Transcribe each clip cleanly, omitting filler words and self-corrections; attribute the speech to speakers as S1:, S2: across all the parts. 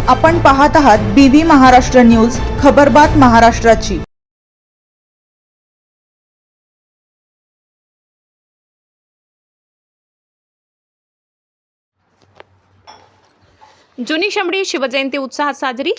S1: आपण पाहत आहात BV महाराष्ट्र न्यूज, खबरबात महाराष्ट्राची।
S2: जुनी शमडी शिवजयंती उत्साहात साजरी।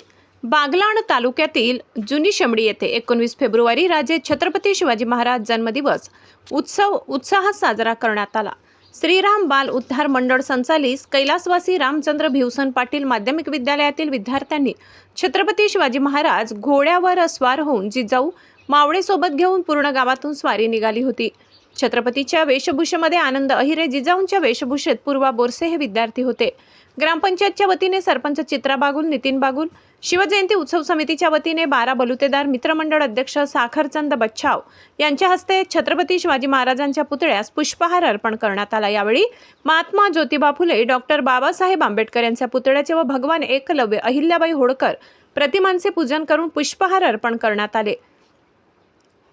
S2: बागलाण तालुक्यातील जुनी शमडी येथे 19 फेब्रुवारी राजे छत्रपती शिवाजी महाराज जन्मदिवस उत्सव उत्साहात साजरा करण्यात आला। श्रीराम बाल उद्धार मंडळ संचालित कैलासवासी रामचंद्र भिवसन पाटील माध्यमिक विद्यालयातील विद्यार्थ्यांनी छत्रपती शिवाजी महाराज घोड्यावर स्वार होऊन जिजाऊ मावळे सोबत घेऊन पूर्ण गावातून स्वारी निघाली होती। छत्रपतीच्या वेशभूषेमध्ये आनंद अहिरे, जिजाऊंच्या वेशभूषेत पूर्वा बोरसे हे विद्यार्थी होते। ग्रामपंचायतच्या वतीने सरपंच चित्रा बागुल, नितीन बागुल, शिवजयंती उत्सव समितीच्या वतीने 12 बलुतेदार, मित्रमंडळ अध्यक्ष साखरचंद बच्छाव यांच्या हस्ते छत्रपती शिवाजी महाराजांच्या पुतळ्यास पुष्पहार अर्पण करण्यात आला। यावेळी महात्मा ज्योतिबा फुले, डॉक्टर बाबासाहेब आंबेडकर यांच्या पुतळ्याचे व भगवान एकलव्य, अहिल्याबाई होळकर प्रतिमांचे पूजन करून पुष्पहार अर्पण करण्यात आले।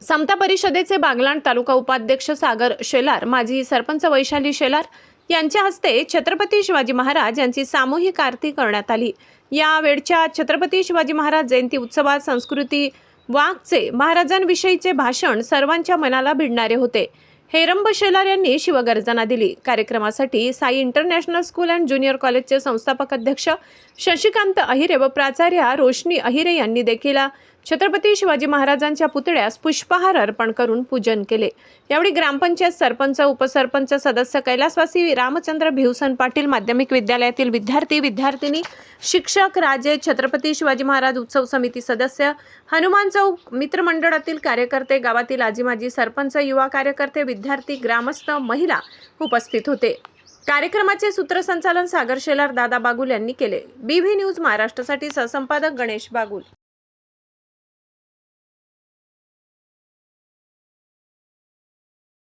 S2: समता परिषदेचे बागलाण तालुका उपाध्यक्ष सागर शेलार, माजी सरपंच वैशाली शेलार यांच्या हस्ते छत्रपती शिवाजी महाराज यांची सामूहिक आरती करण्यात आली। या वेळच्या छत्रपती शिवाजी महाराज जयंती उत्सवात संस्कृती वाघचे महाराजांविषयीचे भाषण सर्वांच्या मनाला भिडणारे होते। हेरंब शेलार यांनी शिवगर्जना दिली। कार्यक्रमासाठी Sai international school and junior कॉलेजचे संस्थापक अध्यक्ष शशिकांत अहिरे व प्राचार्य रोशनी अहिरे यांनी देखील छत्रपती शिवाजी महाराजांच्या पुतळ्यास पुष्पहार अर्पण करून पूजन केले। यावेळी ग्रामपंचायत सरपंच, उपसरपंच, सदस्य, कैलासवासी रामचंद्र भिवसन पाटील माध्यमिक विद्यालयातील विद्यार्थी, विद्यार्थिनी, शिक्षक, राजे छत्रपती शिवाजी महाराज उत्सव समिती सदस्य, हनुमान चौक मित्रमंडळातील कार्यकर्ते, गावातील आजी माजी सरपंच, युवा कार्यकर्ते, विद्यार्थी, ग्रामस्थ, महिला उपस्थित होते। कार्यक्रमाचे सूत्रसंचालन सागर शेलार, दादा बागुल यांनी केले। BV न्यूज महाराष्ट्रासाठी सहसंपादक गणेश बागुल।